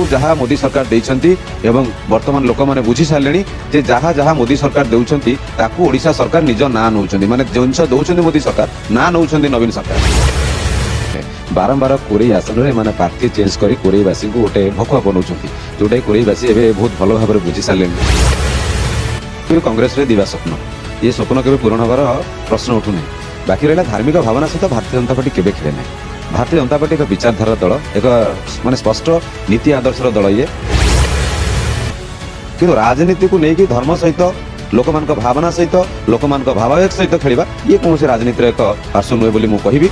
जहाँ मोदी सरकार देइछंती एवं वर्तमान लोक माने बुझी सारलेनी जे जहाँ जहाँ मोदी सरकार देउछंती ताकू ओडिशा सरकार निज ना नउछंती माने जिनस दउछंती मोदी सरकार ना नउछंती नवीन सरकार बारंबार कोरई आसन रे माने पार्टी चेंज करी कोरईवासी को गोटे भकुआ बनाउछंती जोटे कोरईवासी एबे बहुत भलो भाबरे बुझी सारलेनी कांग्रेस रे दिवा स्वप्न ये स्वप्न केबे पूर्ण होबार प्रश्न उठु नै बाकी रहला धार्मिक भावना सहित भारतीय जनता पार्टी केबे खेले नै भारतीय जनता पार्टी एक विचारधारा दल एक माने स्पष्ट नीति आदर्श दल ये कि राजनीति को लेकिन धर्म सहित लोक मान भावना सहित लोक मान भावावेग सहित खेलिबा ये कौन से राजनीति एक पार्श्व नुहे बोली मु कहिबी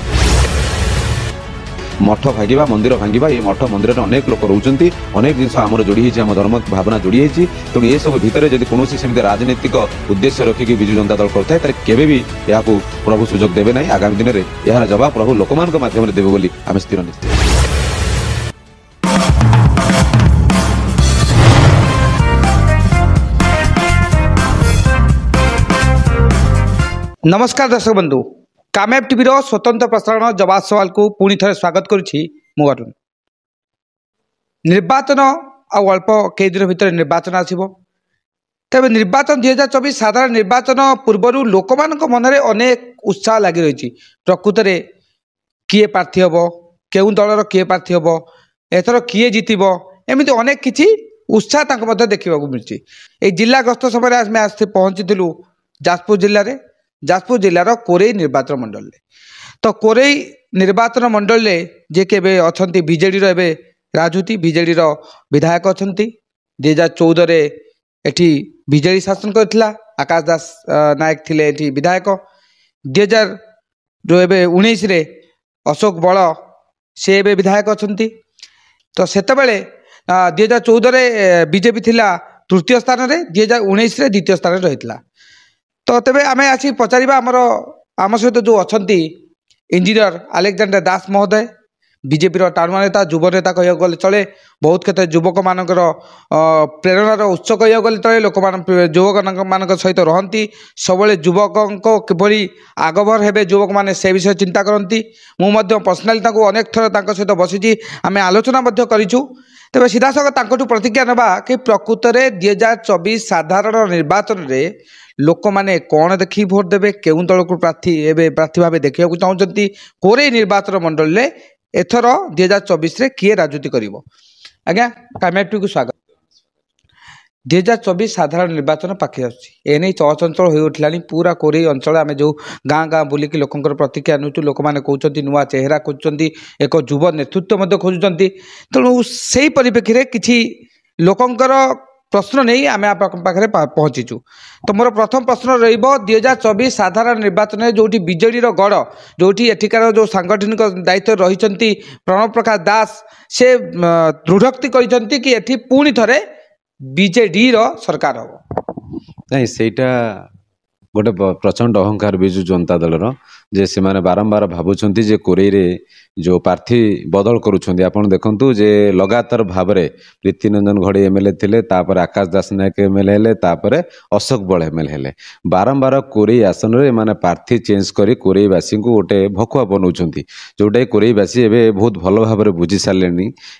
मठ भांगा मंदिर भांगा ये मठ मंदिर में अनेक लोक रोचंती अनेक जिन आमर जोड़ी आम धर्म भावना जोड़ी तेणु ये सब भितर जब कौन सेमती राजनीतिक उद्देश्य रखिकी विजु जनता दल करता है केबे भी यह प्रभु सुजोग देवे ना आगामी दिन में यार जवाब प्रभु लोक माध्यम देवे बोली आम स्थिर निश्चित। नमस्कार दर्शक बंधु कामयाब टीवी स्वतंत्र प्रसारण जवाब सवाल को पुणी थे स्वागत करुच्ची मुरुण निर्वाचन अल्प कई दिन भितर निर्वाचन आसो तेज निर्वाचन 2024 साधारण निर्वाचन पूर्वर लोक मन में अनेक उत्साह लगी रही प्रकृत में किए प्रार्थी हम क्यों दलर किए प्रार्थी हम एथर किए जीतब एमती अनेक किसी उत्साह देखा मिली ये जिला गस्त समय आम पहुँची जाजपुर जिले में जाजपुर जिलार कोरई निर्वाचन मंडल तो कोरई निर्वाचन मंडल जे के अच्छा बीजेडी राजूती बीजेडी विधायक अच्छा 2014 एटी बीजेडी शासन करथिला आकाश दास नायक थिले एटी विधायक 2019 रे अशोक बल से विधायक अच्छा तो सेतबेले 2014 बीजेपी थिला तृतीय स्थान रे 2019 रे द्वितीय स्थान रही तो तेरे आम आसी पचार आम सहित जो अच्छा इंजीनियर आलेक्जेंडर दास महोदय बीजेपी टाणुआ नेता युव नेता कह गले चले बहुत क्षेत्र युवक मानकर प्रेरणार उत्स कह गले चले लोक युवक मान सहित रहती सब युवकों किभली आगभर हेबे युवक मैंने से विषय चिंता करती मुझे पर्सनाली अनेक थर सहित बसी आम आलोचना करूँ तेज सीधासख प्रतिज्ञा ना कि प्रकृत में 2024 साधारण निर्वाचन में लोक मैंने कौन देखी भोट देवे क्यों दल को प्रार्थी भाव देखा चाहते कोरई निर्वाचन मंडल में एथर 2024 किए राजनीति करिवो आज्ञा कामयाब टी को स्वागत 2024 साधारण निर्वाचन पाखे आने चलचंचल हो उठला पूरा कोरई अंचल आम जो गाँ गाँ बुलिकी लोकंर प्रतिक्रिया अनुचु लोक मैंने कहते नुआ चेहरा खोजुंट एक युव नेतृत्व खोजुंट तेणु से परिप्रेक्षी में किसी लोकंर प्रश्न नहीं आम पाखे पहुँचीचु तो मोर प्रथम प्रश्न रही साधारण निर्वाचन में जो बीजेडी गढ़ जो एठिकार जो सांगठनिक दायित्व रही प्रणव प्रकाश दास से दृढ़ोक्ति करती कि एठी पुणी थे बीजेडी सरकार हम नहीं सेटा गोटे प्रचंड अहंकार विजु जनता दलर जे से माने बारंबार भावुंट जे कोरई रे जो प्रार्थी बदल करुँच आपड़ देखु जे लगातार भाव में प्रीतिरंजन घड़ी एमएलए थिले तापर आकाश दास नायक एमएलए तापर अशोक बल एमएलए बारंबार कोरई आसन रे माने प्रार्थी चेंज करी कोरईवासी को गोटे भकुआ बनाउछंती जोटा कोरईवासी एबे बहुत भल भाव में बुझी सारे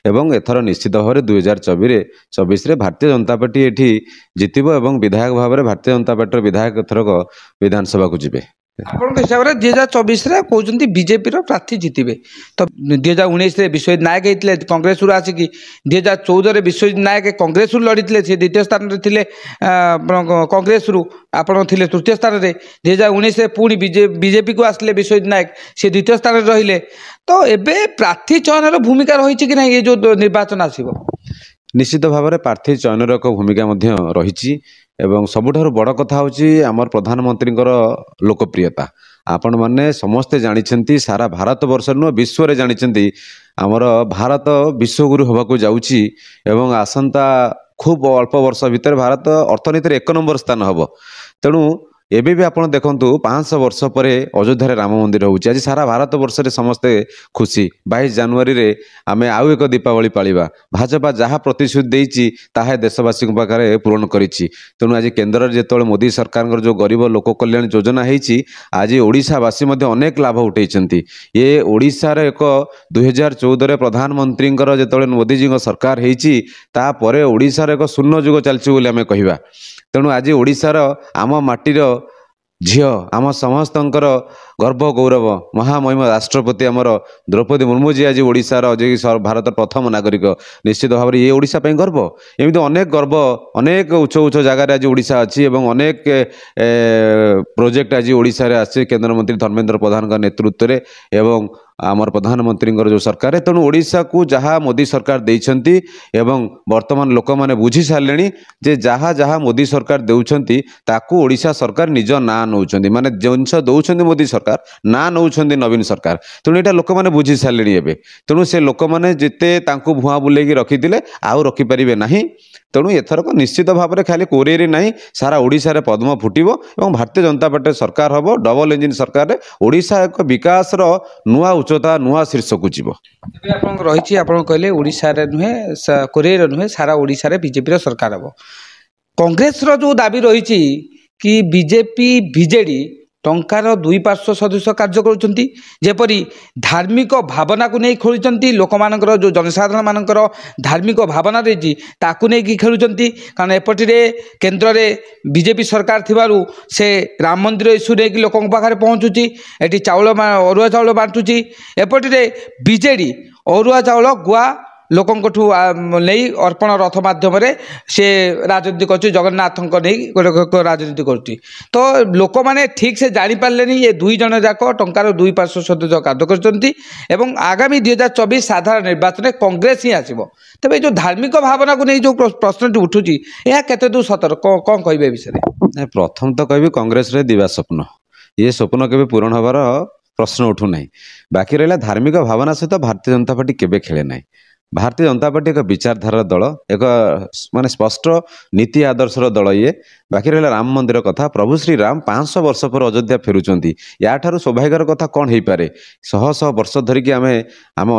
एवं एथर निश्चित भाव में 2024 रे भारतीय जनता पार्टी एठी जितिबो एवं विधायक भाव में भारतीय जनता पार्टी विधायक एथरक विधानसभा को जिबे आप हिसाब से 2024 कहते बीजेपी प्रार्थी जीतबे तो 2019 विश्वजित नायक होते कांग्रेस आसिक 2014 विश्वजित नायक कांग्रेस लड़ी से द्वितीय स्थान में थे कांग्रेस आप तृतीय स्थान में 2019 पुणी बीजेपी को आसले विश्वजित नायक से द्वितीय स्थान में रहिले तो एबे प्रार्थी चयन भूमिका रही कि ना ये जो निर्वाचन आसो निश्चित भाव में प्रार्थी चयन एक भूमिका रही एवं सबुठारु बड़ कथा होची आमर प्रधानमंत्री लोकप्रियता आपण माने समस्ते जानिछंती सारा भारत वर्ष नु विश्व रे जानिछंती आमर भारत विश्वगुरु होबा को जाउची एवं आसंता खूब अल्प वर्ष भितर भारत अर्थनीति 1 नंबर स्थान हबो तेणु ଏବେ ବି ଆପଣ ଦେଖନ୍ତୁ 500 ବର୍ଷ ପରେ ଅଯୋଧ୍ୟାରେ ରାମ ମନ୍ଦିର ହେଉଛି। ଆଜି ସାରା ଭାରତ ବର୍ଷରେ ସମସ୍ତେ ଖୁସି। 22 ଜାନୁଆରୀରେ ଆମେ ଆଉ ଏକ ଦୀପାବଳି ପାଳିବା। ଭାଜପା ଯାହା ପ୍ରତିଶ୍ରୁତି ଦେଇଛି ତାହା ଦେଶବାସୀଙ୍କ ପାଖରେ ପୂରଣ କରିଛି। ତେଣୁ ଆଜି କେନ୍ଦ୍ରରେ ଯେତେବେଳେ ମୋଦି ସରକାରଙ୍କର ଯେଉଁ ଗରିବ ଲୋକ କଲ୍ୟାଣ ଯୋଜନା ହେଇଛି, ଆଜି ଓଡ଼ିଶାବାସୀ ମଧ୍ୟ ଅନେକ ଲାଭ ଉଠେଇଛନ୍ତି। ଏ ଓଡ଼ିଶାର ଏକ 2014ରେ ପ୍ରଧାନମନ୍ତ୍ରୀଙ୍କର ଯେତେବେଳେ ମୋଦିଜୀଙ୍କ ସରକାର ହେଇଛି, ତାପରେ ଓଡ଼ିଶାର ଏକ ଶୂନ୍ୟ ଯୁଗ ଚାଲିଛି ବୋଲି ଆମେ କହିବା। ତେଣୁ ଆଜି ଓଡ଼ିଶାର ଆମ ମାଟିର ଝିଅ, ଆମ ସମସ୍ତଙ୍କର ଗର୍ବ ଗୌରବ ମହାମହିମ ରାଷ୍ଟ୍ରପତି ଆମର ଦ୍ରୌପଦୀ ମୁର୍ମୁ जी ଆଜି ଓଡ଼ିଶାର ଯେ ଭାରତର ପ୍ରଥମ ନାଗରିକ, ନିଶ୍ଚିତ ଭାବରେ ଇଏ ଓଡ଼ିଶା ପାଇଁ ଗର୍ବ। ଏମିତି ଅନେକ ଗର୍ବ, ଅନେକ ଉଚ୍ଚ ଉଚ୍ଚ ଜାଗାରେ ଆଜି ଓଡ଼ିଶା ଅଛି ଏବଂ ଅନେକ ପ୍ରୋଜେକ୍ଟ ଆଜି ଓଡ଼ିଶାରେ ଆସିଛି କେନ୍ଦ୍ରମନ୍ତ୍ରୀ ଧର୍ମେନ୍ଦ୍ର ପ୍ରଧାନଙ୍କ ନେତୃତ୍ୱରେ ଏବଂ ଆମର ପ୍ରଧାନମନ୍ତ୍ରୀଙ୍କର ଯେଉଁ ସରକାର। ତେଣୁ ଓଡ଼ିଶାକୁ ଯାହା ମୋଦି ସରକାର ଦେଇଛନ୍ତି ଏବଂ ବର୍ତ୍ତମାନ ଲୋକମାନେ ବୁଝି ସାରିଲେଣି ଯେ ଯାହା ଯାହା ମୋଦି ସରକାର ଦେଉଛନ୍ତି ତାକୁ ଓଡ଼ିଶା ସରକାର ନିଜ ନାଁ ନେଉଛନ୍ତି, ମାନେ ଜିନିଷ ଦେଉଛନ୍ତି ମୋଦି ସରକାର, ନାଁ ନେଉଛନ୍ତି ନବୀନ ସରକାର। ତେଣୁ ଏଇଟା ଲୋକମାନେ ବୁଝି ସାରିଲେଣି ଏବେ। ତେଣୁ ସେ ଲୋକମାନେ ଯେତେ ତାଙ୍କୁ ଭୁଆଁ ବୁଲେଇକି ରଖିଥିଲେ ଆଉ ରଖିପାରିବେ ନାହିଁ। ତେଣୁ ଏଥରକ ନିଶ୍ଚିତ ଭାବରେ ଖାଲି କୋରେଇରେ ନାହିଁ, ସାରା ଓଡ଼ିଶାରେ ପଦ୍ମ ଫୁଟିବ ଏବଂ ଭାରତୀୟ ଜନତା ପାର୍ଟି ସରକାର ହେବ। ଡବଲ ଇଞ୍ଜିନ ସରକାରରେ ଓଡ଼ିଶା ଏକ ବିକାଶର ନୂଆ ଉଚ୍ଚତା, ନୂଆ ଶୀର୍ଷକୁ ଯିବ। ଏବେ ଆପଣଙ୍କ ରହିଛି, ଆପଣ କହିଲେ ଓଡ଼ିଶାରେ ନୁହେଁ, କୋରେଇରେ ନୁହେଁ, ସାରା ଓଡ଼ିଶାରେ ବିଜେପିର ସରକାର ହେବ। କଂଗ୍ରେସର ଯେଉଁ ଦାବି ରହିଛି କି ବିଜେପି ବିଜେଡି ଟଙ୍କାର ଦୁଇ ପାର୍ଶ୍ୱ ସଦୃଶ କାର୍ଯ୍ୟ କରୁଛନ୍ତି, ଯେପରି ଧାର୍ମିକ ଭାବନାକୁ ନେଇ ଖେଳୁଛନ୍ତି, ଲୋକମାନଙ୍କର ଯେଉଁ ଜନସାଧାରଣ ମାନଙ୍କର ଧାର୍ମିକ ଭାବନା ରହିଛି ତାକୁ ନେଇକି ଖେଳୁଛନ୍ତି। କାରଣ ଏପଟିରେ କେନ୍ଦ୍ରରେ ବିଜେପି ସରକାର ଥିବାରୁ ସେ ରାମ ମନ୍ଦିର ଇସ୍ୟୁ ନେଇକି ଲୋକଙ୍କ ପାଖରେ ପହଞ୍ଚୁଛି, ଏଠି ଚାଉଳ ଅରୁଆ ଚାଉଳ ବାଣ୍ଟୁଛି। ଏପଟିରେ ବିଜେଡି ଅରୁଆ ଚାଉଳ ଗୁଆ ଲୋକଙ୍କଠୁ ନେଇ ଅର୍ପଣ ରଥ ମାଧ୍ୟମରେ ସେ ରାଜନୀତି କରୁଛି, ଜଗନ୍ନାଥଙ୍କ ନେଇ ଗୋଟେ ରାଜନୀତି କରୁଛି। ତ ଲୋକମାନେ ଠିକ୍ ସେ ଜାଣିପାରିଲେନି ଏ ଦୁଇ ଜଣ ଯାକ ଟଙ୍କାର ଦୁଇ ପାର୍ଶ୍ୱ ସଦୃଶ କାର୍ଯ୍ୟ କରୁଛନ୍ତି ଏବଂ ଆଗାମୀ 2024 ସାଧାରଣ ନିର୍ବାଚନରେ କଂଗ୍ରେସ ହିଁ ଆସିବ। ତେବେ ଏ ଯେଉଁ ଧାର୍ମିକ ଭାବନାକୁ ନେଇ ଯେଉଁ ପ୍ରଶ୍ନଟି ଉଠୁଛି, ଏହା କେତେ ଦୂର ସତର, କ'ଣ କହିବେ ଏ ବିଷୟରେ? ପ୍ରଥମ ତ କହିବି କଂଗ୍ରେସରେ ଦିବା ସ୍ୱପ୍ନ, ଏ ସ୍ୱପ୍ନ କେବେ ପୂରଣ ହେବାର ପ୍ରଶ୍ନ ଉଠୁନାହିଁ। ବାକି ରହିଲା ଧାର୍ମିକ ଭାବନା ସହିତ ଭାରତୀୟ ଜନତା ପାର୍ଟି କେବେ ଖେଳେ ନାହିଁ। ଭାରତୀୟ ଜନତା ପାର୍ଟି ଏକ ବିଚାରଧାରାର ଦଳ, ଏକ ମାନେ ସ୍ପଷ୍ଟ ନୀତି ଆଦର୍ଶର ଦଳ ଇଏ। ବାକି ରହିଲା ରାମ ମନ୍ଦିର କଥା। ପ୍ରଭୁ ଶ୍ରୀରାମ 500 ବର୍ଷ ପରେ ଅଯୋଧ୍ୟା ଫେରୁଛନ୍ତି, ୟାଠାରୁ ସୌଭାଗ୍ୟର କଥା କ'ଣ ହେଇପାରେ? ଶହ ଶହ ବର୍ଷ ଧରିକି ଆମେ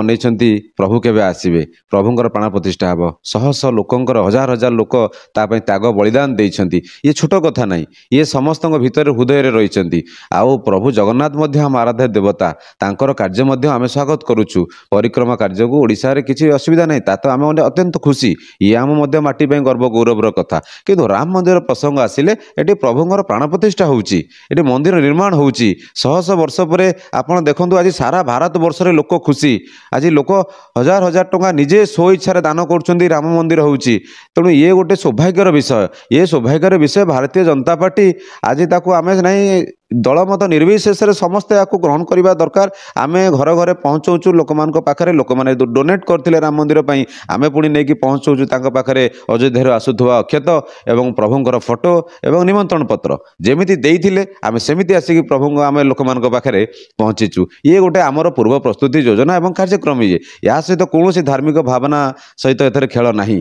ଅନେଇଛନ୍ତି ପ୍ରଭୁ କେବେ ଆସିବେ, ପ୍ରଭୁଙ୍କର ପ୍ରାଣ ପ୍ରତିଷ୍ଠା ହେବ। ଶହ ଶହ ଲୋକଙ୍କର, ହଜାର ହଜାର ଲୋକ ତା ପାଇଁ ତ୍ୟାଗ ବଳିଦାନ ଦେଇଛନ୍ତି। ଇଏ ଛୋଟ କଥା ନାହିଁ, ଇଏ ସମସ୍ତଙ୍କ ଭିତରେ ହୃଦୟରେ ରହିଛନ୍ତି। ଆଉ ପ୍ରଭୁ ଜଗନ୍ନାଥ ମଧ୍ୟ ଆମ ଆରାଧ୍ୟ ଦେବତା, ତାଙ୍କର କାର୍ଯ୍ୟ ମଧ୍ୟ ଆମେ ସ୍ୱାଗତ କରୁଛୁ। ପରିକ୍ରମା କାର୍ଯ୍ୟକୁ ଓଡ଼ିଶାରେ କିଛି ଅସୁବିଧା ନାହିଁ, ତା ତ ଆମେ ଅତ୍ୟନ୍ତ ଖୁସି। ଇଏ ଆମ ମଧ୍ୟ ମାଟି ପାଇଁ ଗର୍ବ ଗୌରବର କଥା। କିନ୍ତୁ ରାମ ମନ୍ଦିର ପ୍ରସଙ୍ଗ ଆସିଲେ ଏଠି ପ୍ରଭୁଙ୍କର ପ୍ରାଣ ପ୍ରତିଷ୍ଠା ହେଉଛି, ଏଠି ମନ୍ଦିର ନିର୍ମାଣ ହେଉଛି। ଶହ ଶହ ବର୍ଷ ପରେ ଆପଣ ଦେଖନ୍ତୁ ଆଜି ସାରା ଭାରତ ବର୍ଷରେ ଲୋକ ଖୁସି। ଆଜି ଲୋକ ହଜାର ହଜାର ଟଙ୍କା ନିଜେ ସ୍ୱ ଇଚ୍ଛାରେ ଦାନ କରୁଛନ୍ତି, ରାମ ମନ୍ଦିର ହେଉଛି। ତେଣୁ ଇଏ ଗୋଟେ ସୌଭାଗ୍ୟର ବିଷୟ। ଏ ସୌଭାଗ୍ୟର ବିଷୟ ଭାରତୀୟ ଜନତା ପାର୍ଟି ଆଜି ତାକୁ ଆମେ ନାହିଁ ଦଳମତ ନିର୍ବିଶେଷରେ ସମସ୍ତେ ଏହାକୁ ଗ୍ରହଣ କରିବା ଦରକାର। ଆମେ ଘରେ ଘରେ ପହଞ୍ଚଉଛୁ ଲୋକମାନଙ୍କ ପାଖରେ, ଲୋକମାନେ ଡୋନେଟ୍ କରିଥିଲେ ରାମ ମନ୍ଦିର ପାଇଁ, ଆମେ ପୁଣି ନେଇକି ପହଞ୍ଚଉଛୁ ତାଙ୍କ ପାଖରେ ଅଯୋଧ୍ୟାରୁ ଆସୁଥିବା ଅକ୍ଷତ ଏବଂ ପ୍ରଭୁଙ୍କର ଫଟୋ ଏବଂ ନିମନ୍ତ୍ରଣ ପତ୍ର ଯେମିତି ଦେଇଥିଲେ ଆମେ ସେମିତି ଆସିକି ପ୍ରଭୁଙ୍କ ଆମେ ଲୋକମାନଙ୍କ ପାଖରେ ପହଞ୍ଚିଛୁ। ଇଏ ଗୋଟେ ଆମର ପୂର୍ବ ପ୍ରସ୍ତୁତି ଯୋଜନା ଏବଂ କାର୍ଯ୍ୟକ୍ରମ। ଏହା ସହିତ କୌଣସି ଧାର୍ମିକ ଭାବନା ସହିତ ଏଥିରେ ଖେଳ ନାହିଁ।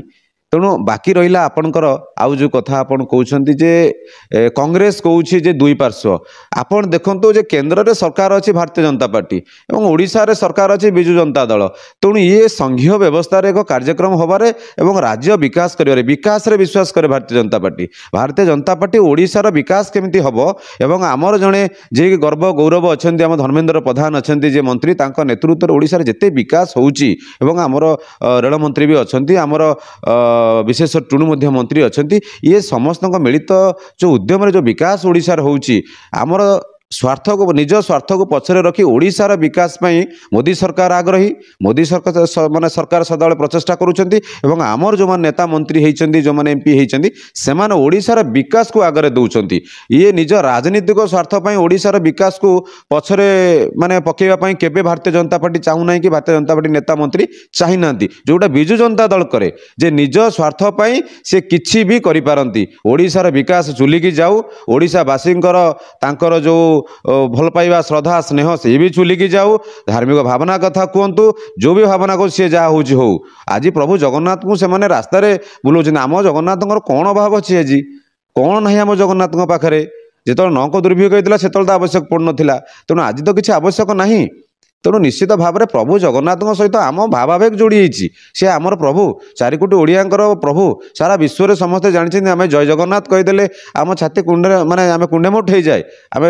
ତେଣୁ ବାକି ରହିଲା ଆପଣଙ୍କର ଆଉ ଯେଉଁ କଥା ଆପଣ କହୁଛନ୍ତି ଯେ କଂଗ୍ରେସ କହୁଛି ଯେ ଦୁଇ ପାର୍ଶ୍ୱ। ଆପଣ ଦେଖନ୍ତୁ ଯେ କେନ୍ଦ୍ରରେ ସରକାର ଅଛି ଭାରତୀୟ ଜନତା ପାର୍ଟି ଏବଂ ଓଡ଼ିଶାରେ ସରକାର ଅଛି ବିଜୁ ଜନତା ଦଳ। ତେଣୁ ଇଏ ସଂଘୀୟ ବ୍ୟବସ୍ଥାରେ ଏକ କାର୍ଯ୍ୟକ୍ରମ ହେବାରେ ଏବଂ ରାଜ୍ୟ ବିକାଶ କରିବାରେ, ବିକାଶରେ ବିଶ୍ୱାସ କରେ ଭାରତୀୟ ଜନତା ପାର୍ଟି। ଭାରତୀୟ ଜନତା ପାର୍ଟି ଓଡ଼ିଶାର ବିକାଶ କେମିତି ହେବ ଏବଂ ଆମର ଜଣେ ଯିଏକି ଗର୍ବ ଗୌରବ ଅଛନ୍ତି, ଆମ ଧର୍ମେନ୍ଦ୍ର ପ୍ରଧାନ ଅଛନ୍ତି ଯେ ମନ୍ତ୍ରୀ, ତାଙ୍କ ନେତୃତ୍ୱରେ ଓଡ଼ିଶାରେ ଯେତେ ବିକାଶ ହେଉଛି ଏବଂ ଆମର ରେଳମନ୍ତ୍ରୀ ବି ଅଛନ୍ତି, ଆମର ବିଶେଷ ଟୁଣୁ ମଧ୍ୟ ମନ୍ତ୍ରୀ ଅଛନ୍ତି, ଇଏ ସମସ୍ତଙ୍କ ମିଳିତ ଯେଉଁ ଉଦ୍ୟମରେ ଯେଉଁ ବିକାଶ ଓଡ଼ିଶାର ହେଉଛି, ଆମର ସ୍ୱାର୍ଥକୁ ନିଜ ସ୍ୱାର୍ଥକୁ ପଛରେ ରଖି ଓଡ଼ିଶାର ବିକାଶ ପାଇଁ ମୋଦି ସରକାର ଆଗ୍ରହୀ। ମୋଦି ସରକାର ସଦାବେଳେ ପ୍ରଚେଷ୍ଟା କରୁଛନ୍ତି ଏବଂ ଆମର ଯେଉଁମାନେ ନେତା ମନ୍ତ୍ରୀ ହେଇଛନ୍ତି, ଯେଉଁମାନେ MP ହେଇଛନ୍ତି, ସେମାନେ ଓଡ଼ିଶାର ବିକାଶକୁ ଆଗରେ ଦେଉଛନ୍ତି। ଇଏ ନିଜ ରାଜନୈତିକ ସ୍ୱାର୍ଥ ପାଇଁ ଓଡ଼ିଶାର ବିକାଶକୁ ପଛରେ ମାନେ ପକାଇବା ପାଇଁ କେବେ ଭାରତୀୟ ଜନତା ପାର୍ଟି ଚାହୁଁନାହିଁ କି ଭାରତୀୟ ଜନତା ପାର୍ଟି ନେତା ମନ୍ତ୍ରୀ ଚାହିଁନାହାନ୍ତି। ଯେଉଁଟା ବିଜୁ ଜନତା ଦଳ କରେ ଯେ ନିଜ ସ୍ୱାର୍ଥ ପାଇଁ ସେ କିଛି ବି କରିପାରନ୍ତି। ଓଡ଼ିଶାର ବିକାଶ ଚୁଲିକି ଯାଉ, ଓଡ଼ିଶାବାସୀଙ୍କର ତାଙ୍କର ଯେଉଁ ଭଲ ପାଇବା, ଶ୍ରଦ୍ଧା, ସ୍ନେହ ସିଏ ବି ଚୁଲିକି ଯାଉ। ଧାର୍ମିକ ଭାବନା କଥା କୁହନ୍ତୁ, ଯେଉଁ ବି ଭାବନା କରୁ ସିଏ ଯାହା ହେଉଛି ହଉ। ଆଜି ପ୍ରଭୁ ଜଗନ୍ନାଥଙ୍କୁ ସେମାନେ ରାସ୍ତାରେ ବୁଲାଉଛନ୍ତି। ଆମ ଜଗନ୍ନାଥଙ୍କର କ'ଣ ଅଭାବ ଅଛି? ଆଜି କ'ଣ ନାହିଁ ଆମ ଜଗନ୍ନାଥଙ୍କ ପାଖରେ? ଯେତେବେଳେ 9ଙ୍କ ଦୁର୍ଭିକ୍ଷ ହେଇଥିଲା ସେତେବେଳେ ତ ଆବଶ୍ୟକ ପଡ଼ୁନଥିଲା। ତେଣୁ ଆଜି ତ କିଛି ଆବଶ୍ୟକ ନାହିଁ। ତେଣୁ ନିଶ୍ଚିତ ଭାବରେ ପ୍ରଭୁ ଜଗନ୍ନାଥଙ୍କ ସହିତ ଆମ ଭାବାବେଗ ଯୋଡ଼ି ହେଇଛି। ସେ ଆମର ପ୍ରଭୁ, 4 କୋଟି ଓଡ଼ିଆଙ୍କର ପ୍ରଭୁ। ସାରା ବିଶ୍ୱରେ ସମସ୍ତେ ଜାଣିଛନ୍ତି ଆମେ ଜୟ ଜଗନ୍ନାଥ କହିଦେଲେ ଆମ ଛାତି କୁଣ୍ଡରେ ମାନେ ଆମେ କୁଣ୍ଡେମୋଟ ହେଇଯାଏ, ଆମେ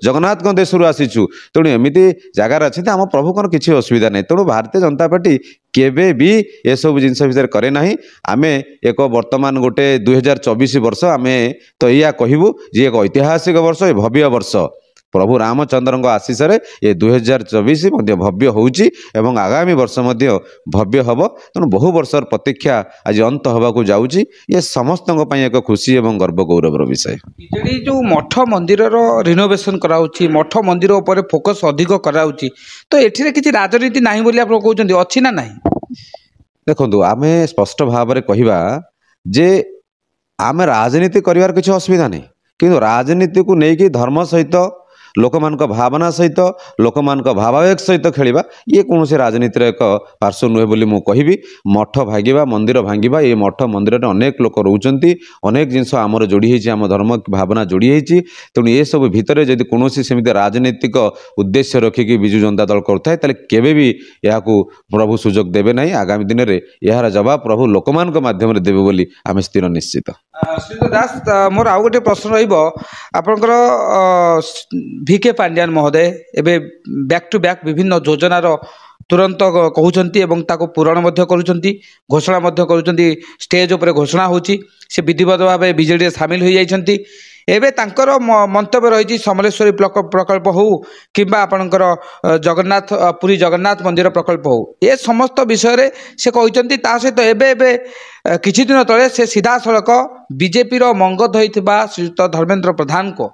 ଜଗନ୍ନାଥଙ୍କ ଦେଶରୁ ଆସିଛୁ। ତେଣୁ ଏମିତି ଜାଗାରେ ଅଛନ୍ତି ଆମ ପ୍ରଭୁଙ୍କର କିଛି ଅସୁବିଧା ନାହିଁ। ତେଣୁ ଭାରତୀୟ ଜନତା ପାର୍ଟି କେବେ ବି ଏସବୁ ଜିନିଷ ଭିତରେ କରେ ନାହିଁ। ଆମେ ଏକ ବର୍ତ୍ତମାନ ଗୋଟେ 2024 ବର୍ଷ ଆମେ ତ ଏଇଆ କହିବୁ ଯେ ଏକ ଐତିହାସିକ ବର୍ଷ, ଏ ଭବ୍ୟ ବର୍ଷ ପ୍ରଭୁ ରାମଚନ୍ଦ୍ରଙ୍କ ଆଶୀଷରେ ଏ 2024 ମଧ୍ୟ ଭବ୍ୟ ହେଉଛି ଏବଂ ଆଗାମୀ ବର୍ଷ ମଧ୍ୟ ଭବ୍ୟ ହେବ। ତେଣୁ ବହୁ ବର୍ଷର ପ୍ରତୀକ୍ଷା ଆଜି ଅନ୍ତ ହେବାକୁ ଯାଉଛି। ଏ ସମସ୍ତଙ୍କ ପାଇଁ ଏକ ଖୁସି ଏବଂ ଗର୍ବ ଗୌରବର ବିଷୟ। ବିଜେଡି ଯେଉଁ ମଠ ମନ୍ଦିରର ରିନୋଭେସନ୍ କରାଉଛି, ମଠ ମନ୍ଦିର ଉପରେ ଫୋକସ୍ ଅଧିକ କରାଉଛି, ତ ଏଠିରେ କିଛି ରାଜନୀତି ନାହିଁ ବୋଲି ଆପଣ କହୁଛନ୍ତି, ଅଛି ନା ନାହିଁ? ଦେଖନ୍ତୁ, ଆମେ ସ୍ପଷ୍ଟ ଭାବରେ କହିବା ଯେ ଆମେ ରାଜନୀତି କରିବାର କିଛି ଅସୁବିଧା ନାହିଁ, କିନ୍ତୁ ରାଜନୀତିକୁ ନେଇକି ଧର୍ମ ସହିତ, ଲୋକମାନଙ୍କ ଭାବନା ସହିତ, ଲୋକମାନଙ୍କ ଭାବାବେଗ ସହିତ ଖେଳିବା ଇଏ କୌଣସି ରାଜନୀତିର ଏକ ପାର୍ଶ୍ୱ ନୁହେଁ ବୋଲି ମୁଁ କହିବି। ମଠ ଭାଙ୍ଗିବା, ମନ୍ଦିର ଭାଙ୍ଗିବା, ଏ ମଠ ମନ୍ଦିରରେ ଅନେକ ଲୋକ ରହୁଛନ୍ତି, ଅନେକ ଜିନିଷ ଆମର ଯୋଡ଼ି ହେଇଛି, ଆମ ଧର୍ମ ଭାବନା ଯୋଡ଼ି ହେଇଛି। ତେଣୁ ଏସବୁ ଭିତରେ ଯଦି କୌଣସି ସେମିତି ରାଜନୈତିକ ଉଦ୍ଦେଶ୍ୟ ରଖିକି ବିଜୁ ଜନତା ଦଳ କରୁଥାଏ ତାହେଲେ କେବେ ବି ଏହାକୁ ପ୍ରଭୁ ସୁଯୋଗ ଦେବେ ନାହିଁ। ଆଗାମୀ ଦିନରେ ଏହାର ଜବାବ ପ୍ରଭୁ ଲୋକମାନଙ୍କ ମାଧ୍ୟମରେ ଦେବେ ବୋଲି ଆମେ ସ୍ଥିର ନିଶ୍ଚିତ। ଶ୍ରୀଯୁକ୍ତ ଦାସ, ମୋର ଆଉ ଗୋଟେ ପ୍ରଶ୍ନ ରହିବ। ଆପଣଙ୍କର ଭିକେ ପାଣ୍ଡିଆନ ମହୋଦୟ ଏବେ ବ୍ୟାକ୍ ଟୁ ବ୍ୟାକ୍ ବିଭିନ୍ନ ଯୋଜନାର ତୁରନ୍ତ କହୁଛନ୍ତି ଏବଂ ତାକୁ ପୂରଣ ମଧ୍ୟ କରୁଛନ୍ତି, ଘୋଷଣା ମଧ୍ୟ କରୁଛନ୍ତି। ଷ୍ଟେଜ୍ ଉପରେ ଘୋଷଣା ହେଉଛି, ସେ ବିଧିବଦ୍ଧ ଭାବେ ବିଜେଡ଼ିରେ ସାମିଲ ହୋଇଯାଇଛନ୍ତି। ଏବେ ତାଙ୍କର ମନ୍ତବ୍ୟ ରହିଛି ସମଲେଶ୍ୱରୀ ପ୍ରକଳ୍ପ ହେଉ କିମ୍ବା ଆପଣଙ୍କର ଜଗନ୍ନାଥ ପୁରୀ ଜଗନ୍ନାଥ ମନ୍ଦିର ପ୍ରକଳ୍ପ ହେଉ, ଏ ସମସ୍ତ ବିଷୟରେ ସେ କହିଛନ୍ତି। ତା ସହିତ ଏବେ କିଛି ଦିନ ତଳେ ସେ ସିଧାସଳଖ ବିଜେପିର ମଙ୍ଗଧ ହୋଇଥିବା ଶ୍ରୀଯୁକ୍ତ ଧର୍ମେନ୍ଦ୍ର ପ୍ରଧାନଙ୍କୁ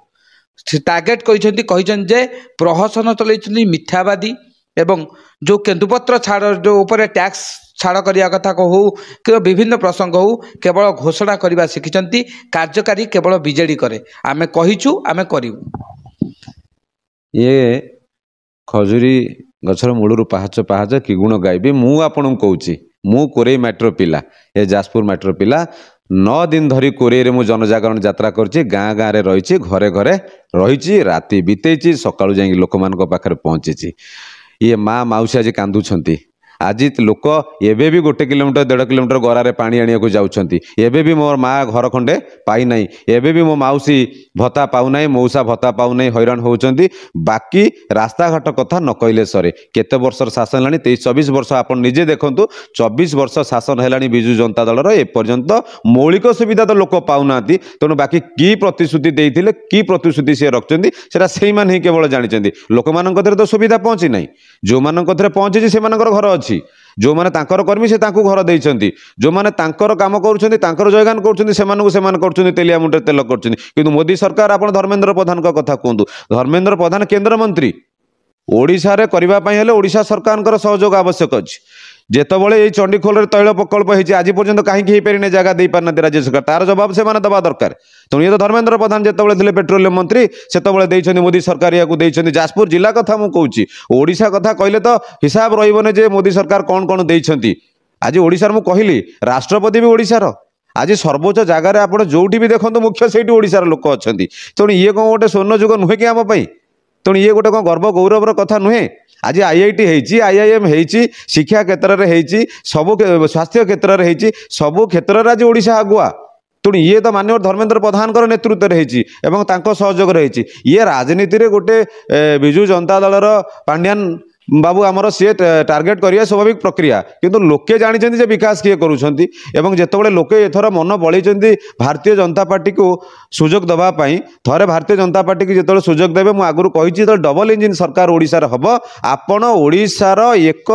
ଟାର୍ଗେଟ୍ କହିଛନ୍ତି ଯେ ପ୍ରହସନ ଚଳାଇଛନ୍ତି, ମିଥ୍ୟାବାଦୀ ଏବଂ ଯେଉଁ କେନ୍ଦୁପତ୍ର ଛାଡ଼ ଯେଉଁ ଉପରେ ଟ୍ୟାକ୍ସ ଛାଡ଼ କରିବା କଥା ହେଉ କିମ୍ବା ବିଭିନ୍ନ ପ୍ରସଙ୍ଗ ହେଉ କେବଳ ଘୋଷଣା କରିବା ଶିଖିଛନ୍ତି, କାର୍ଯ୍ୟକାରୀ କେବଳ ବିଜେଡ଼ି କରେ। ଆମେ କହିଛୁ, ଆମେ କରିବୁ। ଇଏ ଖଜୁରୀ ଗଛର ମୂଳରୁ ପାହାଚ ପାହାଚ କି ଗୁଣ ଗାଇବି। ମୁଁ ଆପଣଙ୍କୁ କହୁଛି, ମୁଁ କୋରେଇ ମାଟିର ପିଲା, ଏ ଯାଜପୁର ମାଟିର ପିଲା। 9 ଦିନ ଧରି କୋରେଇରେ ମୁଁ ଜନଜାଗରଣ ଯାତ୍ରା କରିଛି, ଗାଁ ଗାଁରେ ରହିଛି, ଘରେ ଘରେ ରହିଛି, ରାତି ବିତେଇଛି, ସକାଳୁ ଯାଇକି ଲୋକମାନଙ୍କ ପାଖରେ ପହଞ୍ଚିଛି। ଇଏ ମା ମାଉସୀ ଆଜି କାନ୍ଦୁଛନ୍ତି। ଆଜି ଲୋକ ଏବେ ବି 1 କିଲୋମିଟର 1.5 କିଲୋମିଟର ଗରାରେ ପାଣି ଆଣିବାକୁ ଯାଉଛନ୍ତି। ଏବେ ବି ମୋ ମା ଘର ଖଣ୍ଡେ ପାଇନାହିଁ, ଏବେ ବି ମୋ ମାଉସୀ ଭତ୍ତା ପାଉନାହିଁ, ମଉସା ଭତ୍ତା ପାଉନାହିଁ, ହଇରାଣ ହେଉଛନ୍ତି। ବାକି ରାସ୍ତାଘାଟ କଥା ନ କହିଲେ ସରେ। କେତେ ବର୍ଷର ଶାସନ ହେଲାଣି? 23-24 ବର୍ଷ। ଆପଣ ନିଜେ ଦେଖନ୍ତୁ, 24 ବର୍ଷ ଶାସନ ହେଲାଣି ବିଜୁ ଜନତା ଦଳର, ଏପର୍ଯ୍ୟନ୍ତ ମୌଳିକ ସୁବିଧା ତ ଲୋକ ପାଉନାହାନ୍ତି। ତେଣୁ ବାକି କି ପ୍ରତିଶ୍ରୁତି ଦେଇଥିଲେ, କି ପ୍ରତିଶ୍ରୁତି ସେ ରଖିଛନ୍ତି ସେଟା ସେଇମାନେ ହିଁ କେବଳ ଜାଣିଛନ୍ତି। ଲୋକମାନଙ୍କ କତିରେ ତ ସୁବିଧା ପହଞ୍ଚି ନାହିଁ। ଯେଉଁମାନଙ୍କ କତିରେ ପହଞ୍ଚିଛି ସେମାନଙ୍କର ଘର ଅଛି, ଯେଉଁମାନେ ତାଙ୍କର କର୍ମୀ ସେ ତାଙ୍କୁ ଘର ଦେଇଛନ୍ତି, ଯେଉଁମାନେ ତାଙ୍କର କାମ କରୁଛନ୍ତି, ତାଙ୍କର ଜୟଗାନ କରୁଛନ୍ତି, ସେମାନଙ୍କୁ ସେମାନେ କରୁଛନ୍ତି ତେଲିଆ ମୁଣ୍ଡରେ ତେଲ କରୁଛନ୍ତି। କିନ୍ତୁ ମୋଦି ସରକାର, ଆପଣ ଧର୍ମେନ୍ଦ୍ର ପ୍ରଧାନଙ୍କ କଥା କୁହନ୍ତୁ। ଧର୍ମେନ୍ଦ୍ର ପ୍ରଧାନ କେନ୍ଦ୍ରମନ୍ତ୍ରୀ, ଓଡ଼ିଶାରେ କରିବା ପାଇଁ ହେଲେ ଓଡ଼ିଶା ସରକାରଙ୍କର ସହଯୋଗ ଆବଶ୍ୟକ ଅଛି। ଯେତେବେଳେ ଏଇ ଚଣ୍ଡିଖୋଲରେ ତୈଳ ପ୍ରକଳ୍ପ ହେଇଛି, ଆଜି ପର୍ଯ୍ୟନ୍ତ କାହିଁକି ହେଇପାରିନି, ଜାଗା ଦେଇପାରିନାହାନ୍ତି ରାଜ୍ୟ ସରକାର, ତାର ଜବାବ ସେମାନେ ଦେବା ଦରକାର। ତେଣୁ ଇଏ ତ ଧର୍ମେନ୍ଦ୍ର ପ୍ରଧାନ ଯେତେବେଳେ ଥିଲେ ପେଟ୍ରୋଲିୟମ ମନ୍ତ୍ରୀ, ସେତେବେଳେ ଦେଇଛନ୍ତି, ମୋଦି ସରକାର ଏହାକୁ ଦେଇଛନ୍ତି। ଯାଜପୁର ଜିଲ୍ଲା କଥା ମୁଁ କହୁଛି, ଓଡ଼ିଶା କଥା କହିଲେ ତ ହିସାବ ରହିବନି ଯେ ମୋଦି ସରକାର କ'ଣ କ'ଣ ଦେଇଛନ୍ତି। ଆଜି ଓଡ଼ିଶାର ମୁଁ କହିଲି, ରାଷ୍ଟ୍ରପତି ବି ଓଡ଼ିଶାର। ଆଜି ସର୍ବୋଚ୍ଚ ଜାଗାରେ ଆପଣ ଯୋଉଠି ବି ଦେଖନ୍ତୁ ମୁଖ୍ୟ ସେଇଠି ଓଡ଼ିଶାର ଲୋକ ଅଛନ୍ତି। ତେଣୁ ଇଏ କ'ଣ ଗୋଟେ ସ୍ୱର୍ଣ୍ଣ ଯୁଗ ନୁହେଁ କି ଆମ ପାଇଁ? ତେଣୁ ଇଏ ଗୋଟେ କ'ଣ ଗର୍ବ ଗୌରବର କଥା ନୁହେଁ? ଆଜି IIT ହେଇଛି, IIM ହେଇଛି, ଶିକ୍ଷା କ୍ଷେତ୍ରରେ ହେଇଛି, ସବୁ ସ୍ୱାସ୍ଥ୍ୟ କ୍ଷେତ୍ରରେ ହେଇଛି, ସବୁ କ୍ଷେତ୍ରରେ ଆଜି ଓଡ଼ିଶା ଆଗୁଆ। ତେଣୁ ଇଏ ତ ମାନ୍ୟବର ଧର୍ମେନ୍ଦ୍ର ପ୍ରଧାନଙ୍କର ନେତୃତ୍ୱରେ ହେଇଛି ଏବଂ ତାଙ୍କ ସହଯୋଗରେ ହେଇଛି। ଇଏ ରାଜନୀତିରେ ଗୋଟେ ବିଜୁ ଜନତା ଦଳର ପାଣ୍ଡିଆନ ବାବୁ ଆମର ସିଏ ଟାର୍ଗେଟ କରିବା ସ୍ୱାଭାବିକ ପ୍ରକ୍ରିୟା, କିନ୍ତୁ ଲୋକେ ଜାଣିଛନ୍ତି ଯେ ବିକାଶ କିଏ କରୁଛନ୍ତି। ଏବଂ ଯେତେବେଳେ ଲୋକେ ଏଥର ମନ ବଳେଇଛନ୍ତି ଭାରତୀୟ ଜନତା ପାର୍ଟିକୁ ସୁଯୋଗ ଦେବା ପାଇଁ, ଥରେ ଭାରତୀୟ ଜନତା ପାର୍ଟିକୁ ଯେତେବେଳେ ସୁଯୋଗ ଦେବେ, ମୁଁ ଆଗରୁ କହିଛି, ଯେତେବେଳେ ଡବଲ ଇଞ୍ଜିନ ସରକାର ଓଡ଼ିଶାରେ ହେବ, ଆପଣ ଓଡ଼ିଶାର ଏକ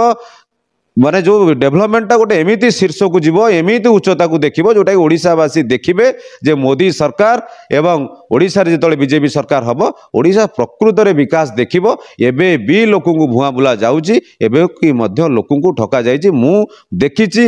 ମାନେ ଯେଉଁ ଡେଭଲପମେଣ୍ଟଟା ଗୋଟେ ଏମିତି ଶୀର୍ଷକୁ ଯିବ, ଏମିତି ଉଚ୍ଚତାକୁ ଦେଖିବ, ଯେଉଁଟାକି ଓଡ଼ିଶାବାସୀ ଦେଖିବେ ଯେ ମୋଦି ସରକାର ଏବଂ ଓଡ଼ିଶାରେ ଯେତେବେଳେ ବିଜେପି ସରକାର ହେବ, ଓଡ଼ିଶା ପ୍ରକୃତରେ ବିକାଶ ଦେଖିବ। ଏବେ ବି ଲୋକଙ୍କୁ ଭୁଆଁ ବୁଲା ଯାଉଛି, ଏବେ କି ମଧ୍ୟ ଲୋକଙ୍କୁ ଠକା ଯାଇଛି। ମୁଁ ଦେଖିଛି,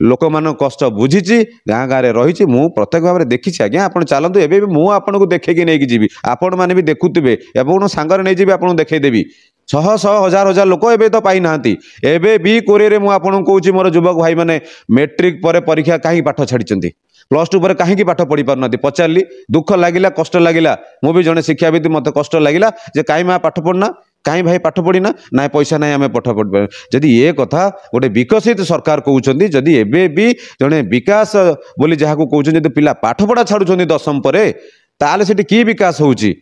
ଲୋକମାନଙ୍କ କଷ୍ଟ ବୁଝିଛି, ଗାଁ ଗାଁରେ ରହିଛି, ମୁଁ ପ୍ରତ୍ୟକ୍ଷ ଭାବରେ ଦେଖିଛି। ଆଜ୍ଞା ଆପଣ ଚାଲନ୍ତୁ, ଏବେ ବି ମୁଁ ଆପଣଙ୍କୁ ଦେଖେଇକି ନେଇକି ଯିବି, ଆପଣମାନେ ବି ଦେଖୁଥିବେ ଏବଂ ସାଙ୍ଗରେ ନେଇଯିବି, ଆପଣଙ୍କୁ ଦେଖେଇଦେବି शह शह हजार हजार लोक एबे तो पाई नांती एबे भी कोरे मु आपन कहूँ मोर युवक भाई मैंने मेट्रिक पर परीक्षा कहीं पाठ छाड़ी +2 पर कहीं पाठ पढ़ी पार ना पचारि दुख लगिला कष्ट लगिला मु भी जड़े शिक्षाविद मत कष्ट लगिला जे कहीं माँ पाठ पढ़ना कहीं भाई पाठ पढ़ीना ना पैसा ना आम पाठ पढ़ जदि ये कथा गोटे विकसित सरकार कहते जदि एबे भी जड़े विकास बोली जहाँ कहते पिला पाठ पढ़ा छाड़ुं 10वीं पर ताले सेठी की विकास होउची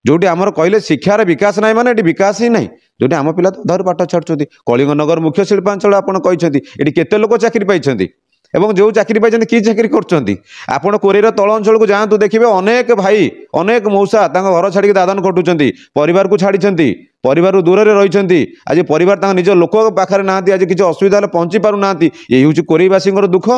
जोटी आमर कहले शिक्षार विकास ना माने विकास ही नहीं जोटी आम पिला तो धर पाठ छाड़ुं कलिंगनगर मुख्य शिल्पांचल आपड़ कहते केते लोक चाकरी पाई एवं जो चाकरी पाई कि चाकरी कर कोरेर तल अंचल को जातु देखिए अनेक भाई अनेक मौसा घर छाड़ी दादन खटुंट परिवार को छाड़ी परिवार दूर से रही आज परिवार निज लोक पाखे ना आज किसी असुविधा पहुंची पार ना ये हूँ कोरेवासी दुख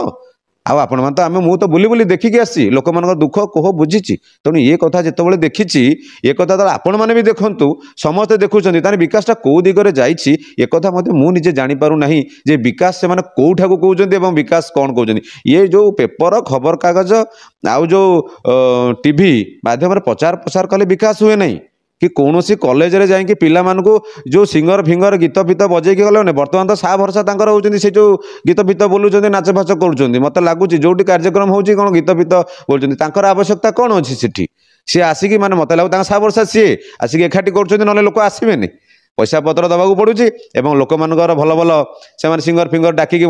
आपण मैंने तो आम मु तो बुली बुली देखिकी आसी लोक मान दुख कोह बुझी तेणु ये कथा जिते देखी ये कथा आपण मैंने भी देखु समस्ते देखुं तार विकासटा कौ दिगरे जाइए ये कथा मु निजे जापर ना जे विकास से कौठा को कहते विकास कौन कहते ये जो पेपर खबर कागज आउ जो टीवी माध्यम प्रचार प्रसार कले विकास हुए नहीं कि कौन सी कॉलेज रे जाइए पिला मानू जो सिंगर फिंगर गीत फीत बजेकी गले बर्तमान तो सा भरसा होती से जो गीत फीत बोलुं नाच फाच कर मत लगुच जो कार्यक्रम हो कौन गीत फीत बोलते आवश्यकता कौन अच्छी सेठी सी आसिकी माने मत लगुच सा भरसा सी आसिक एकाठी कर लोक आसबेनि पैसा पत्र दबाक पड़ुची एवं लोक मानकर भल भल से सिंगर फिंगर डाकिकी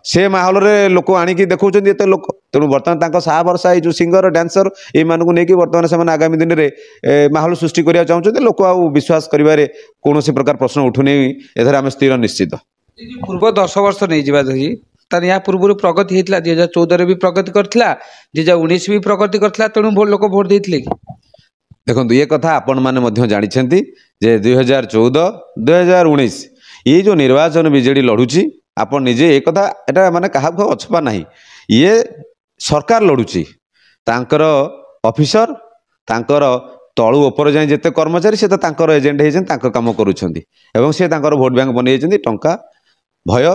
से माहौल रे लोक आणिकी देखुं एत लोक तेणु बर्तमान सा भरसा जो सिंगर डांसर ये नहीं बर्तमान से आगामी दिन में माहौल सृष्टि करने चाहते लोक आ विश्वास करें कौन प्रकार प्रश्न उठुनी एथर आम स्थिर निश्चित पूर्व 10 वर्ष नहीं जा तार या पूर्व प्रगति होता 2014 भी प्रगति करथिला 2019 भी प्रगति करथिला तेणु लोक भोट देते कि देखो ये कथा आपण मैंने जानते जे 2014 2019 ये जो निर्वाचन बीजेडी लड़ुची आपण निजे एक कथा एटा माने कहा अछपा नहीं ये सरकार लड़ुची तांकर ऑफिसर तांकर तलु ऊपर जाए जिते कर्मचारी से तो एजेंट होती काम करुँच से भोट बैंक बन टंका भय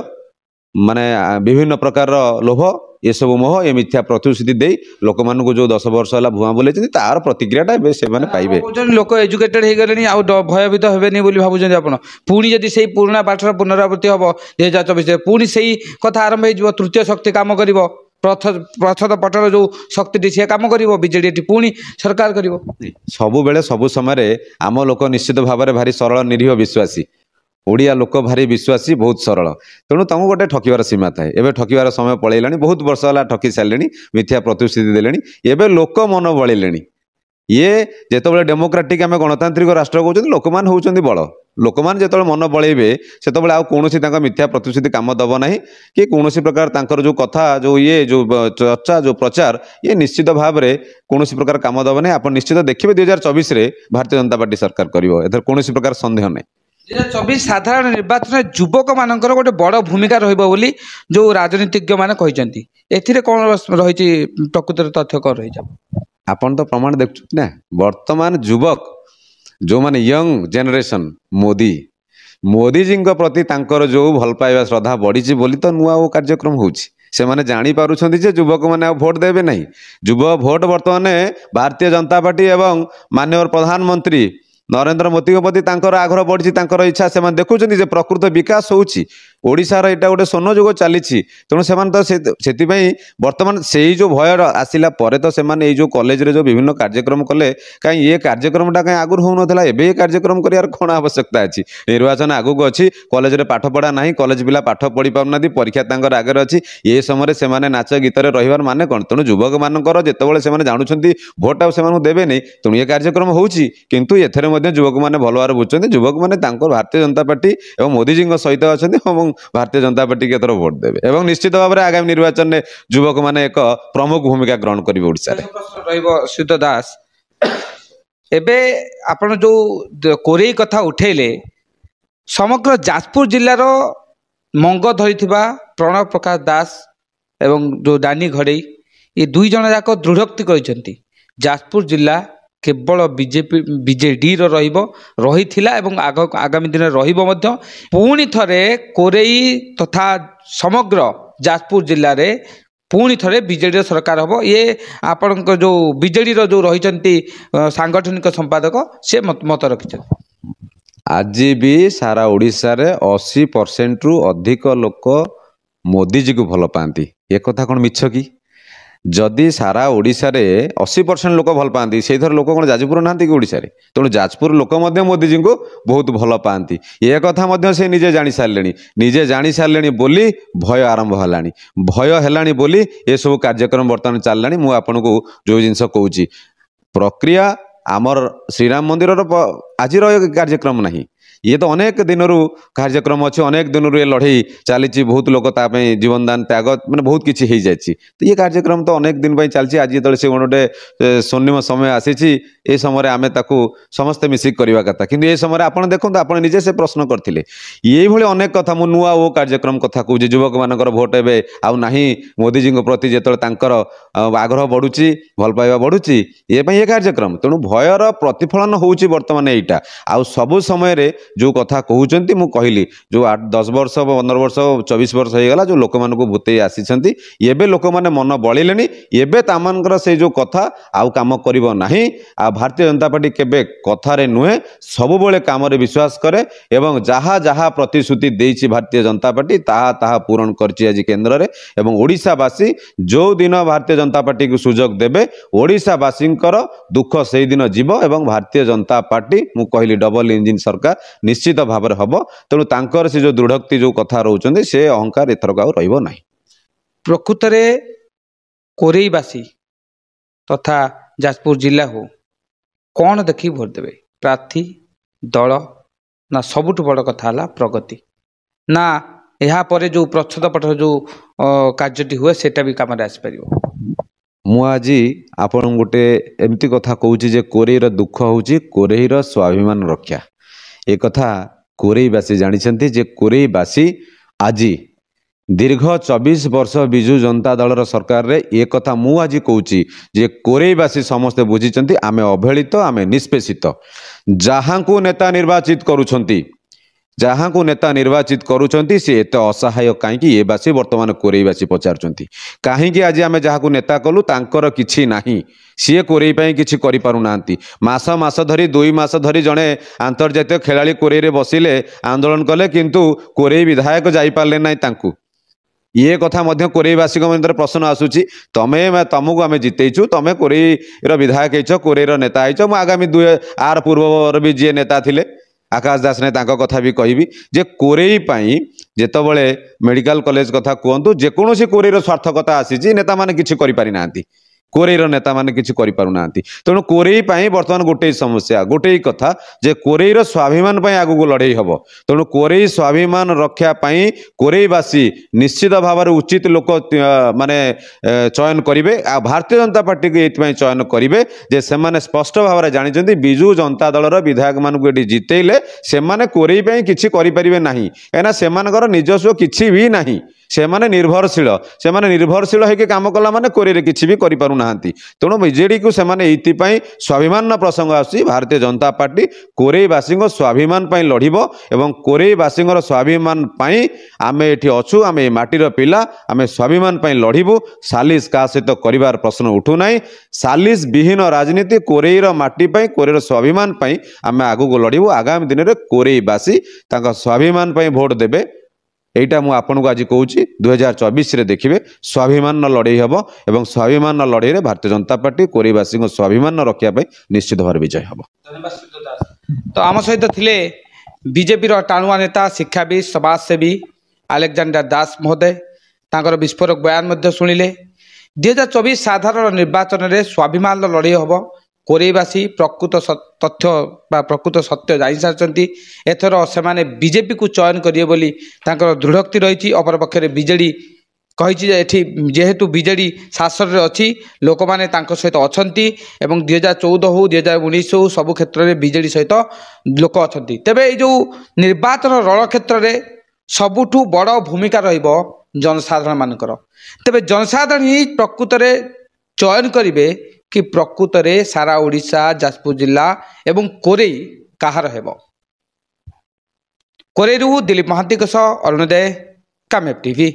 माने विभिन्न प्रकार लोभ ये सब मोह ये मिथ्या प्रतिश्रुति दे लोक मान जो 10 वर्ष है भुआ बोले तार प्रतिक्रिया से पाइबे लोक एजुकेटेड हो गले आउ भयभीत हेनी भावुं आप पुणी जदि से पुराणा पाठर पुनरावृत्ति हम 2024 पुणी से कथा आरंभ हो तृतीय शक्ति काम कर प्रथम पटल जो शक्ति सी कम कर बीजेडी पुणी सरकार कर सबु बेले सबु समय आम लोक निश्चित भाव में भारी सरल निरीह विश्वासी ओडिया लोक भारी विश्वासी बहुत सरल तेणु तुमको गोटे ठकिबार सीमा थाए एवं ठकिबार समय पलैला बहुत वर्ष है ठकी सारे मिथ्या प्रतिश्रुति देले एवं लोक मन बड़े ये जिते डेमोक्रेटिक आम गणतांत्रिक राष्ट्र कहते लोक मैंने होती बड़ लोक मैंने जो मन बड़े से कौन मिथ्या प्रतिश्रुति काम दब ना कि कौन प्रकार तांकर जो कथा जो ये जो चर्चा जो प्रचार ये निश्चित भाव में कौन प्रकार काम दब ना आप निश्चित देखिए 2024 भारतीय जनता पार्टी सरकार कर कौन प्रकार संदेह नहीं 2024 साधारण निर्वाचन युवक मानकर गोटे बड़ भूमिका रही जो राजनीतिज्ञ मैंने कहते एथिरे कौन रही प्रकृत तथ्य कौन रही आपन तो प्रमाण देखुं ना वर्तमान युवक जो माने यंग जेनरेशन मोदी जी प्रति तांकर जो भल पाइबा श्रद्धा बढ़ी बोली तो नुआ वो कार्यक्रम होउछि से माने जानी पारुछंती जे युवक माने भोट देबे नहीं युवा भोट वर्तमान भारतीय जनता पार्टी एवं माननीय प्रधानमंत्री नरेंद्र मोदी प्रति आग्रह बढ़ी इच्छा से देखुं प्रकृत विकास होशार यहाँ गोटे स्वर्ण जुग चली तेणु से तो बर्तमान से जो भय आसला तो से जो कॉलेज रे जो विभिन्न कार्यक्रम कले कहीं ये कार्यक्रमटा कहीं आगुरी होना ये कार्यक्रम कर कौन आवश्यकता अच्छी निर्वाचन आगू अच्छी कॉलेज रे पाठ पढ़ा ना कॉलेज पिला पाठ पढ़ी पारना परीक्षा आगे अच्छी ये समय से नाच गीत रही माने कौन तेणु युवक मानकर जितेबाला से जानते भोट आ देवे नहीं तेणु ये कार्यक्रम होंतु एथेर युवक मैंने भल भाव बुझुं युवक मैंने भारतीय जनता पार्टी और मोदी जी सहित अच्छा भारतीय जनता पार्टी के भोट देवे और निश्चित भाव में आगामी निर्वाचन में युवक मैंने एक प्रमुख भूमिका ग्रहण करेंगे ओडिशा श्रीयुत दास एबे आपण जो कोरेई कथा उठेले समग्र जाजपुर जिलार मंग धरी प्रणव प्रकाश दास एवं जो डानी घड़ई ये दुई जन जाक दृढ़ोक्ति कहते जाजपुर जिला केवल बीजेपी बीजेडी रही आगामी दिन पुणी थरे कोरेई तथा समग्र जाजपुर जिले में पुणी थरे बीजेडी सरकार हम ये आपण जो बीजेडी जो रही सांगठनिक संपादक से मत रखिंट आज भी सारा ओडिशा रे 80% रु अधिक लोक मोदी जी को भल पाती। ये कथा कौन मिछ कि? जदि सारा ओडिशा रे 80% लोक भल पाती से लोक कौन जाजपुर ना कि ओडिशा रे? तेणु जाजपुर लोक मोदी जी को बहुत भल पाती। ये कथा से निजे जानी सारे निजे जानी सारे बोली भय आरंभ है। भय है बोली ये सब कार्यक्रम बर्तमान चललानी। मु आपन को जो जिनस कहूँ प्रक्रिया आमर श्रीराम मंदिर आज कार्यक्रम नहीं, ये तो अनेक दिन कार्यक्रम अच्छे, अनेक दिन ये लड़ई चली। बहुत लोग जीवन दान त्याग मैंने बहुत किसी हो जाए। तो ये कार्यक्रम तो अनेक दिन चलती। आज जो से गोटे स्वर्णिम समय आसी ये समय आम समस्ते मिसिक करवा कथा, कि ये समय आप देखो आप निजे से प्रश्न करते ये भाई अनेक कथा। मु नुआ वो कार्यक्रम कथा कहूँ युवक मानकर भोट ए आउ मोदी जी प्रति जो आग्रह बढ़ुची भल पाइबा बढ़ुची ये कार्यक्रम। तेणु भयर प्रतिफलन होउची वर्तमान एटा। आउ सबु समय जो कथा कहते मु कहली जो 10 वर्ष 15 वर्ष 24 वर्ष हो गला जो लोक मानक भूतई आसी एबे लोक माने मन बलिले एबे तामनकर से जो कथा आउ काम करिवो नाही। आ भारतीय जनता पार्टी केबे कथारे नुहे सबुबले काम रे विश्वास करे एवं जहा जहा प्रतिश्रुति देइछि भारतीय जनता पार्टी ताहा ताहा पूरण करछि आज केंद्र रे। एवं ओडिशावासी जो दिन भारतीय जनता पार्टी को सुजोग देबे ओडिशावासींकर दुख से दिन जीव एवं भारतीय जनता पार्टी मु कहली डबल इंजिन सरकार निश्चित भाव में हम। तेणु तांकर से जो दृढ़ोक्ति जो कथा रोचंदी से अहंकार एथरक आउ रहिबो नाही। प्रकृत में कोरेईवासी तथा जाजपुर जिला हो कौन देखी भोट देवे? प्रार्थी दल ना सबुठ बड़ कथा है प्रगति ना यहाँ पर जो प्रच्छद पट जो कार्यटी हुए सेटा भी काम आसपार? मु आज आपण गोटे एमती कथा कहूँ जे कोरेईर दुख होउची कोरेईर स्वाभिमान रक्षा। एक कथा कोरेईवासी जानिछंती जे कोरेईवासी आज दीर्घ 24 वर्ष विजु जनता दलर सरकार रे एक कथा मु आज कहूँ जे कोरेईवासी समस्ते बुझीचंती आमे अवहेलित आमे निष्पेषित। जहाँ को नेता निर्वाचित करुछंती जहाँ को नेता निर्वाचित करुछंती से एत असहाय कहीं ये बासी वर्तमान कोरेईवासी पचारुचंती कहीं आज आम जहाँ को नेता कलु तांकर किछि नाही सी कोरेई पई किछि करि पारु नांती। मास मास धरी 2 मास धरी जड़े आंतर्जातीय खेलाड़ी कोरेई रे बसिले आंदोलन कले किंतु कोरेई विधायक जाई पारले नाही तांकू। ये कथा मध्य कोरेईवासी मंदिर प्रश्न आसूची तुमको आम जितेचु तुम कोरेईर विधायक होइछ कोरेईर नेता होइछ। मु आगामी आर पूर्व भी जी नेता थिले आकाश दास ने तांको कथा भी कहबी जे कोरेई पई जेतबळे मेडिकल कॉलेज कथा कहतु जेकोसी कोरेईर स्वार्थकता आसी नेता माने किछि करि पारि नांती कोरेईर नेता माने किछि करि पारु नांती। तेणु कोरेई पई वर्तमान गोटे समस्या गोटे कथा जे कोरेईर स्वाभिमान पई आगु लड़ाई हबो। तेणु कोरेई स्वाभिमान रक्षा पई कोरेईवासी निश्चित भाव में उचित लोक माने चयन करिवे। आ भारतीय जनता पार्टी को एथि चयन करिवे जे सेमाने स्पष्ट भाव में जानिचंती बिजु जनता दलर विधायक मानकु एठी जितेइले सेमाने कोरेई पई किछि करि परिबे नाही एना सेमानकर निजस्व किछि भी नाही। सेमाने निर्भरशील होके काम कला माने कोरेईरे किछि भी करि पारु नांती। तेणु बीजेडी को सेमाने एइथिपई स्वाभिमान प्रसंग आसी भारतीय जनता पार्टी कोरेईवासी स्वाभिमान पई लड़िबो एवं कोरेईवासी स्वाभिमान पई आमे एठी अछु आमे माटीर पिला आमे स्वाभिमान पई लड़िबु। सालिस का सहित करिवार प्रश्न उठु नाही। सालिस विहीन राजनीति कोरेईर माटी पई कोरेईर स्वाभिमान पई आमे आगु को लड़िबु। आगामी दिन रे कोरेईवासी ताका स्वाभिमान पई भोट देबे एटा मु आपन को आज कहूँ 2024 रे देखिए स्वाभिमान लड़ई हम एवं स्वाभिमान लड़ई रे भारतीय जनता पार्टी कोरेईवासी स्वाभिमान रक्षा निश्चित भाव विजय हम। तो आम सहित थिले बीजेपी टाणुआ नेता शिक्षाविद समाजसेवी आलेक्जेंडर दास महोदय तांकर विस्फोरक बयान शुणिले। 2024 साधारण निर्वाचन में स्वाभिमान लड़ई हम कोरेईवासी प्रकृत तथ्य बा प्रकृत सत्य जानी सारी एथर से बीजेपी को चयन करिए बोली तांकर दृढ़ोक्ति रही। अपरपक्षे बीजेडी कही जेहेतु बीजेडी शासन में अच्छी लोक मैंने सहित अच्छा एवं 2014 हो 2019 हो सबु क्षेत्र में बीजेडी सहित लोक अच्छा। तेबे जो निर्वाचन रण क्षेत्र में सबुठु बड़ भूमिका रहिबो जनसाधारण मानकर। तेबे जनसाधारण ही प्रकृत में चयन करिवे कि प्रकृत में सारा ओडिशा जाजपुर जिला एवं कोरेई कहार हेबो। कोरेईरू दिलीप महांती अरुणोदय कामेब टीवी।